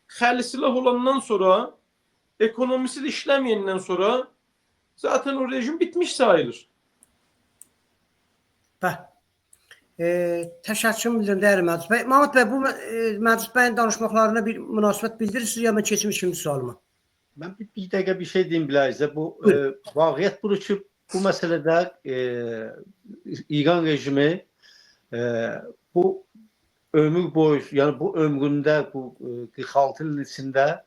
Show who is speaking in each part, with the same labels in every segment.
Speaker 1: Xəli silah olandan sonra, ekonomisi de işlemeyenden sonra zaten o rejim bitmiş sayılır.
Speaker 2: Bəli. Təşəkkür edirəm dəyərli Məcid bəy. Mahmud bəy, bu Məcid bəyin danışmaqlarına bir münasibət bildirirsiniz ya mən keçim ikinci sualıma?
Speaker 3: Ben bir dakika bir şey diyeyim Bilal. Bu vaqiyyət budur ki, bu meselede İran rejimi bu ömür boyu, yani bu ömründe bu 46 yıl içinde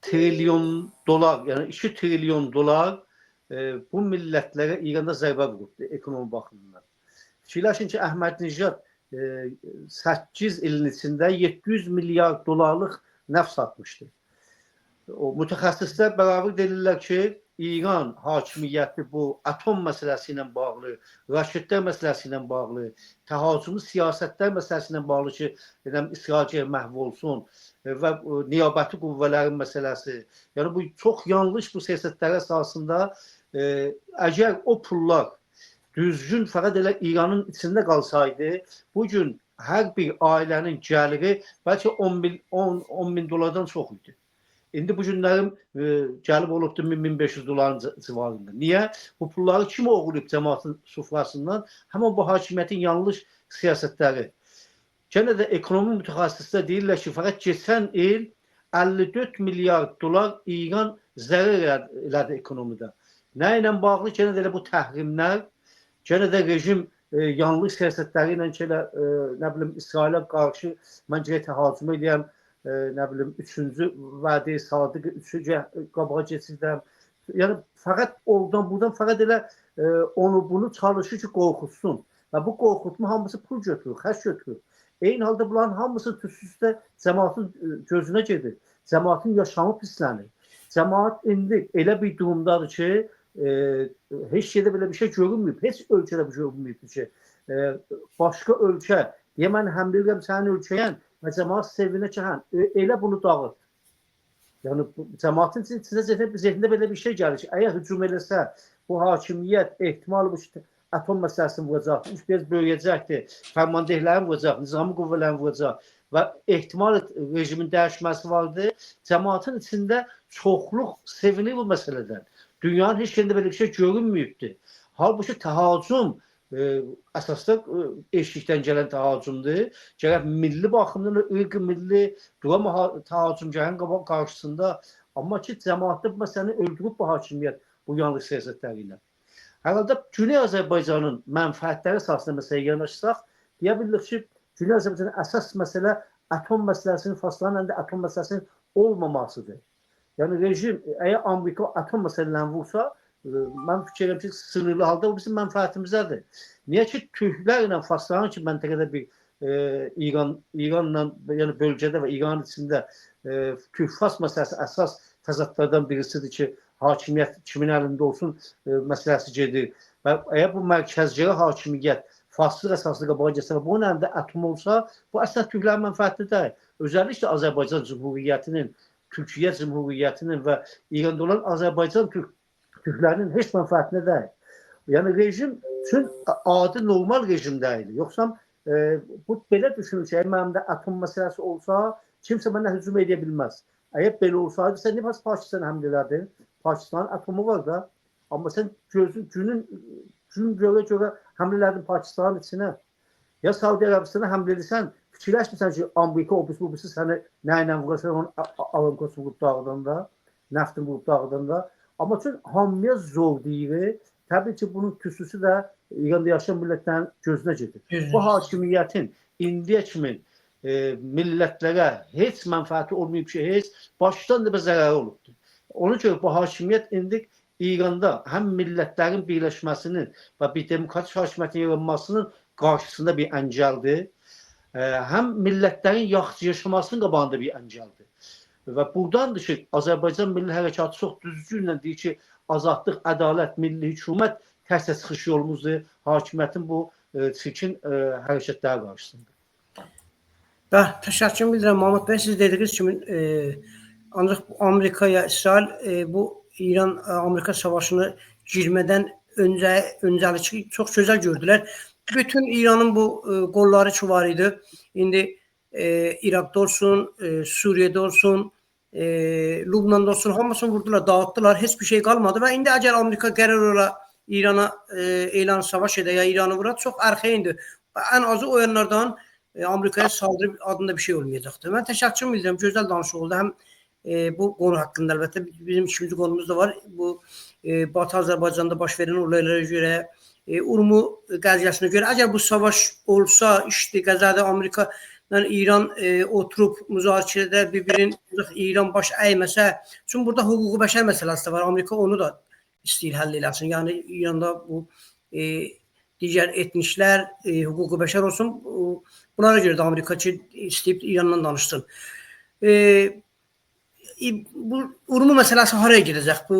Speaker 3: trilyon dolar, yani 2 trilyon dolar bu milletlere İran'da zərbə vurubdu ekonomi baxımından. Fikirləşin ki, Əhmədinəcad 8 ilin içində 700 milyar dolarlıq neft satmışdı. O mütəxəssislər beraber deyirlər ki, İran hakimiyyəti bu atom məsələsi ilə bağlı, raketlər məsələsi ilə bağlı, təhacümlü siyasətlər məsələsi ilə bağlı ki, İsrail məhv olsun və niyabəti qüvvələrin məsələsi. Yəni bu çox yanlış bu siyasətlər əsasında əgər o pullar düzgün fəqət elə İranın içində qalsaydı, bugün hər bir ailənin gəliri bəlkə 10 bin dolardan çox idi. İndi bu günlərim gəlib olubdur 1000-1500 doların civarında. Niyə? Bu pulları kim oğurlayıb cəmaatın sufrasından? Həmin bu hakimiyyətin yanlış siyasətləri. Gene de ekonomi mütəxəssislər deyirlər ki, fəqət geçən il 54 milyar dolar İran zərər elədi ekonomide. Nə ilə bağlı? Gene de bu təhrimlər, gene de rejim yanlış siyasətləri ilə nə bilim İsrailə qarşı mən təhacüm edəyəm, nə bilim 3-cü vədi Sadiq 3-cü qabağa keçirdən. Yəni fəqət buradan fəqət elə onu bunu çalışır ki, qorxutsun. Və bu qorxutma hamısı pul götürür, xərc götürür. Eyni halda bunların hamısı üstə cəmaatın gözünə gedir. Cəmaatın yaşamı pislənir. Cəmaat indi elə bir durumdadır ki, heç yerdə belə bir şey görünməyib. Heç ölkədə bir şey görünməyib ki, başqa ölkə deyə mən həmlə edirəm sənin ölkəyən və cəmaat sevinə ki, elə bunu dağıt. Yəni cəmaatın zihnində belə bir şey gəlir ki, əgər hücum eləsə, bu hakimiyyət ehtimal bu atom məsələsini vuracaq, biraz böyüyəcəkdir, fərmandehlərini vuracaq, nizami qüvvələrini vuracaq və ehtimal rejimin dəyişməsi vardır. Cəmaatın içində çoxluq sevinir bu məsələdən. Dünyanın heç yerində belə bir şey görünməyibdir. Halbuki təhacüm əsasda eşikdən gələn təhacümdür. Gərək milli baxımdan, ırqı milli durama təhacüm gələn qarşısında. Amma ki, cəmaatda bu məsələni öldürüb bu hakimiyyət bu yanlış siyasətləri ilə. Hər halda Güney Azərbaycanın mənfəətləri əsasında məsələyə yanaşsaq, deyə bilirik ki, Güney Azərbaycanın əsas məsələ atom məsələsinin fasllarının atom məsələsinin olmamasıdır. Yəni rejim, əgər Amerika atom məsələlərini vursa, mən fikir edirəm ki, sınırlı halda bu bizim mənfəətimizdədir. Niyə ki, Türklərlə faslların ki, məntəqədə bir İranla, yəni bölgədə və İranın içində Türk-Fas məsələsi əsas təzadlardan birisidir ki, hakimiyyət kimin əlində olsun məsələsi gedir. Və əgər bu mərkəzcə hakimiyyət faslıq əsaslı qabağa gəlsə və bunun əlində atom olsa, bu əslində Türklərin mənfəətli deyil. Özəlliklə Azərbaycan Cümhuriyyətinin, Türkiyə Cümhuriyyətinin və İranda olan Azərbaycan Türklərinin heç mənfəətinə deyil. Yəni rejim üçün adi normal rejim deyil. Yoxsa bu belə düşünür ki, əgər məndə atom məsələsi olsa, kimsə mənə hücum edə bilməz. Əgər belə olsaydı, sən niyə Pakistan həmlə elədin? Pakistanın atomu var da, amma sən gün görə həmlə elədin Pakistanın içinə. Ya Saudi Ərəbistan'a həmlə edirsən, fikirləşmirsən ki, Amerika obüsü səni nə ilə vurursan, onun Aramkosu vurub dağıdanda, nəftin vurub dağıdanda. Amma üçün hamıya zor deyir. Təbii ki, bunun tüsüsü də İranda yaşayan millətlərin gözünə gedir. Bu hakimiyyətin indiyə kimi millətlərə heç mənfəəti olmayıb ki, heç başdan da bir zərəri olubdur. Ona görə bu hakimiyyət indi İranda həm millətlərin birləşməsinin və bir demokratik hakimiyyətin yaranmasının qarşısında bir əngəldir. Həm millətlərin yaxşı yaşamasının qabağında bir əngəldir. Və buradandır ki, Azərbaycan Milli Hərəkatı çox düzgünlə deyir ki, azadlıq, ədalət, milli hökumət tərsə çıxış yolumuzdur hakimiyyətin bu çirkin hərəkətləri qarşısında.
Speaker 2: Təşəkkür edirəm Mahmud bəy. Siz dediyiniz kimi ancaq Amerikaya, İsrail bu İran-Amerika savaşını girmədən öncəlikçi çox gözəl gördülər. Bütün İranın bu qolları ki var idi. İndi İraqda olsun, Suriyədə olsun, Lubnan'da olsun hamısını vurdular, dağıttılar. Heç bir şey qalmadı və indi əgər Amerika qərar ola İrana elan savaş edə ya İranı vura çox arxayındır. Ən azı o yanlardan Amerikaya saldırı adında bir şey olmayacaqdır. Mən təşəkkür edirəm. Gözəl danışıq oldu. Həm bu konu hakkında elbette bizim ikinci konumuz da var. Bu Batı Azərbaycanda baş verən olaylara görə, Urmu qəziyyəsinə görə, əgər bu savaş olsa, işte Qəzədə Amerika ilə İran oturub müzakirədə bir-birinin İran baş əyməsə, çünki burada hüquqi bəşər məsələsi də var. Amerika onu da istəyir həll eləsin. Yəni İranda bu digər etniklər, hüquqi bəşər olsun. Bunlara görə də Amerika istəyib İranla danışsın. Bu Urmu məsələsi haraya gedəcək? Bu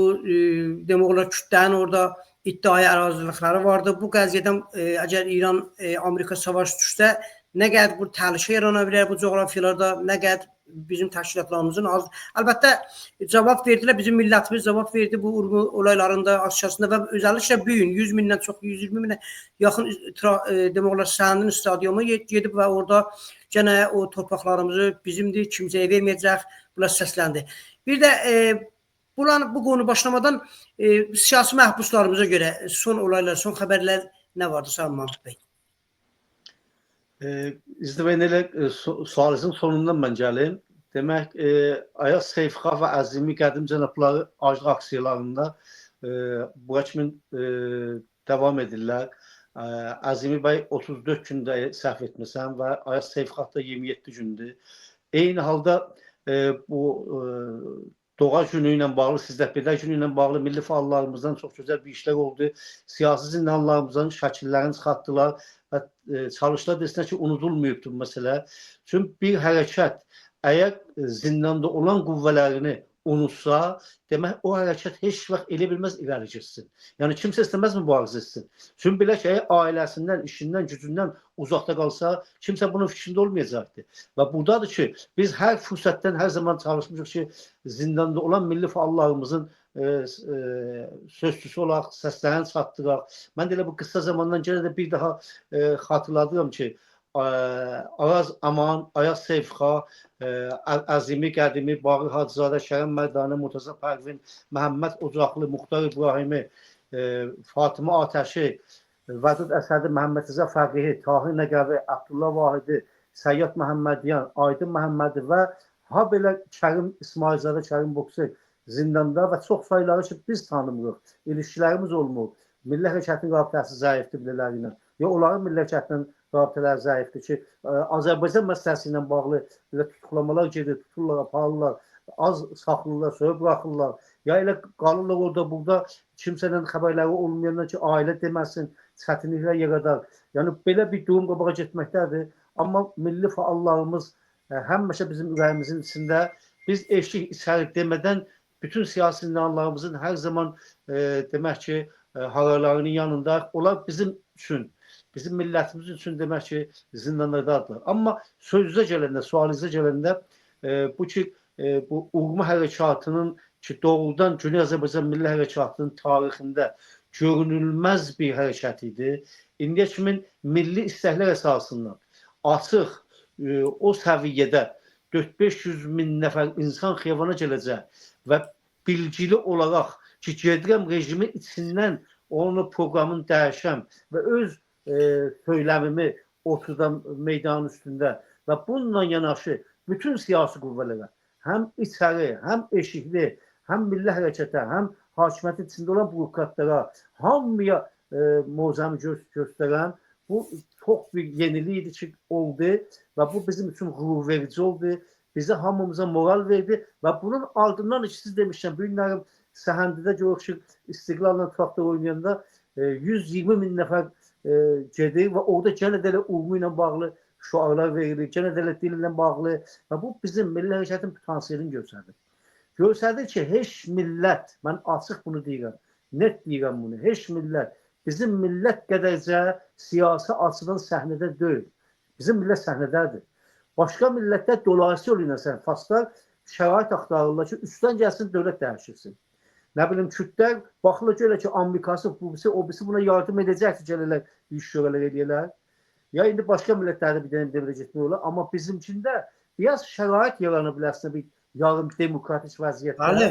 Speaker 2: demək olar kütlənin orada iddiai ərazilikləri vardı. Bu qəziyyədən əgər İran Amerika savaş düşsə, nə qədər bu təhlükə yarana bilər bu coğrafiyalarda, nə qədər bizim təşkilatlarımızın az. Əlbəttə cavab verdilər, bizim millətimiz cavab verdi bu Urmu olaylarında, Asiyasında və özəlliklə bu gün 100 mindən çox, 120 minə yaxın demək olar sənin stadiuma gedib və orada gənə o torpaqlarımızı bizimdir, kimsəyə verməyəcək, bunlar səsləndi. Bir də bu konu başlamadan siyasi məhbuslarımıza görə son olaylar, son xəbərlər nə vardı Sayın Mahmud bəy?
Speaker 3: İzləyənlər sualınızın sonundan mən gəlim. Demək, Ayaz Seyfxa və Əzimi Qədim cənabları aclıq aksiyalarında bu kimi davam edirlər. Əzimi bəy 34 gündə səhv etməsəm və Ayaz Seyfxa da 27 gündür. Eyni halda bu Doğa günü ilə bağlı, Sizdəpədə günü ilə bağlı milli fəallarımızdan çox gözəl bir işlər oldu. Siyasi zindanlarımızın şəkillərini çıxartdılar və çalışdılar desinlər ki, unudulmayıbdır bu məsələ. Çünki bir hərəkət əgər zindanda olan qüvvələrini unutsa, demək o hərəkət heç vaxt elə bilməz irəli getsin. Yəni kimsə istəməz mübarizə etsin. Çünki belə ki, ailəsindən, işindən, gücündən uzaqda qalsa, kimsə bunun fikrində olmayacaqdır. Və buradadır ki, biz hər fürsətdən hər zaman çalışmışıq ki, zindanda olan milli fəallarımızın sözcüsü olaraq səslərini çatdıraq. Mən də elə bu qısa zamandan gələ də bir daha xatırladıram ki, Araz Aman, Ayaz Seyfxa, Əzimi Qədimi, Bağır Hacızadə, Şərəm Mərdanı, Murtaza Pərvin, Məhəmməd Ocaqlı, Muxtar İbrahimi, Fatıma Atəşi, Vədud Əsədi, Məhəmməd Rıza Fəqihi, Tahir Nəqəvi, Abdullah Vahidi, Səyyad Məhəmmədyan, Aydın Məhəmmədi və ha belə Kərim İsmailzadə, Kərim Boksir zindanda və çox sayıları ki biz tanımırıq, ilişkilərimiz olmur. Milli Hərəkətin rabitəsi zəifdir bilələri ilə. Ya onların milli hərəkətinin rabitələri zəifdir ki, Azərbaycan məsələsi ilə bağlı tutuqlamalar gedir, tuturlar, aparırlar, az saxlayırlar, sonra bıraxırlar. Ya elə qalırlar orada, burada kimsənin xəbərləri olmayandan ki, ailə deməsin, çətinliklər yaradar. Yəni, belə bir durum qabağa getməkdədir. Amma milli fəallarımız həmişə bizim ürəyimizin içində, biz eşik içərik demədən bütün siyasi zindanlarımızın hər zaman demək ki, hararlarının yanında, onlar bizim üçün, bizim millətimiz üçün demək ki, zindanlardadırlar. Amma sözünüzə gələndə, sualınıza gələndə bu ki, bu Urmu hərəkatının ki, doğrudan Güney Azərbaycan Milli Hərəkatının tarixində görünülməz bir hərəkət idi. İndiyə kimin milli istəklər əsasından açıq o səviyyədə 400-500 min nəfər insan xiyabana gələcək və bilgili olaraq ki, gedirəm rejimin içindən onun programını dəyişəm və öz söyləmimi oturdam meydanın üstündə və bununla yanaşı bütün siyasi qüvvələrə, həm içəri, həm eşikli, həm milli hərəkətə, həm hakimiyyətin içində olan bürokratlara, hamıya mozamı göstərən bu çox bir yenilik idi ki, oldu və bu bizim üçün qürur verici oldu. Bizə hamımıza moral verdi və bunun ardından siz demişkən, bu günlərim Səhəndidə görürük ki, İstiqlal'la traktor oynayanda 120 min nəfər gedir və orada gənə də Urmu ilə bağlı şuarlar verilir, gənə də dil ilə bağlı və bu bizim milli hərəkətin potansiyelini göstərir. Göstərir ki, heç millət, mən açıq bunu deyirəm, net deyirəm bunu, heç millət, bizim millət qədərcə siyasi açıdan səhnədə deyil. Bizim millət səhnədədir. Başqa millətlər dolayısı yolu ilə faslar şərait axtarırlar ki, üstdən gəlsin, dövlət dəyişilsin. Nə bilim, Kürtlər baxılır ki, elə ki, Amerikası, o birisi buna yardım edəcək ki, gəlirlər, iş görələr edəyələr. Ya indi başqa millətlərdə bir dənə devrə getmək olar, amma bizimkində biraz şərait yaranı biləsinə bir yarım demokratik vəziyyətdə
Speaker 2: Bəli.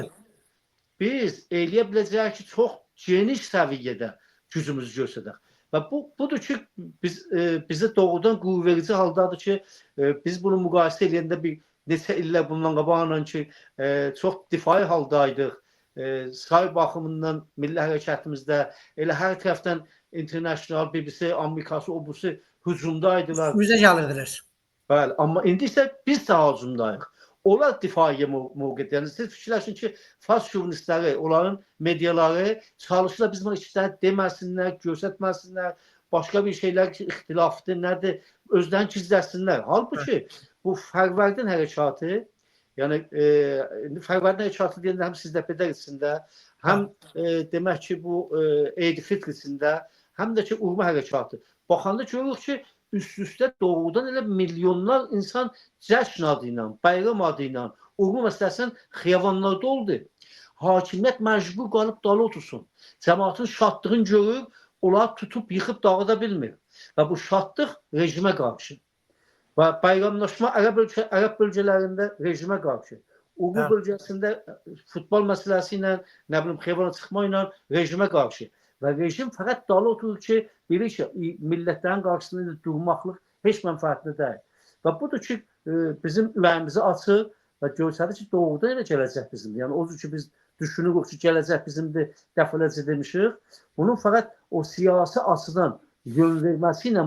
Speaker 3: biz eləyə biləcəyik ki, çox geniş səviyyədə gücümüzü göstərək. Və budur ki, bizə doğrudan qürurverici haldadır ki, biz bunu müqayisə edəndə bir neçə illər bundan qabaqla ki, çox difai haldaydıq. Say baxımından milli hərəkətimizdə elə hər tərəfdən international, BBC, Amerikası, o busu hücumdaydılar.
Speaker 2: Üstümüzə gəlirdilər.
Speaker 3: Bəli, amma indi isə biz daha hücumdayıq. Onlar difaiyə mövqedə. Yəni siz fikirləşin ki, fars şovinistləri, onların mediaları çalışırlar biz bunu işlər deməsinlər, göstərməsinlər, başqa bir şeylər ixtilafdır, nədir, özlərini gizləsinlər. Halbuki bu Fərvərdin hərəkatı, yəni Fərvərdin hərəkatı deyəndə həm sizdə pedagogikasında, həm demək ki, bu Eid-i Fitr içində, həm də ki, Urma hərəkatı. Baxanda görürük ki, üst-üstə doğrudan elə milyonlar insan cəşn adı ilə, bayram adı ilə, Urma məsələsinin xiyavanlarda oldu. Hakimiyyət məcbur qalıb dalı otursun. Cəmaatın şadlığını görür, onlar tutub, yıxıb dağıda bilmir. Və bu şadlıq rejimə qarşı. Və bayramlaşma Ərəb bölgələrində rejimə qarşı. Urma bölgəsində futbol məsələsi ilə, nə bilim, xiyabana çıxma ilə rejimə qarşı. Və rejim fəqət dalı oturur ki, bilir ki, millətlərin qarşısında durmaqlıq heç mənfəətli deyil. Və budur ki, bizim ürəyimizi açır və göstərir ki, doğrudan elə gələcək bizimdir. Yəni, o cür ki, biz düşünürük ki, gələcək bizimdir, dəfələrcə demişik. Bunun fəqət o siyasi açıdan yön verməsi ilə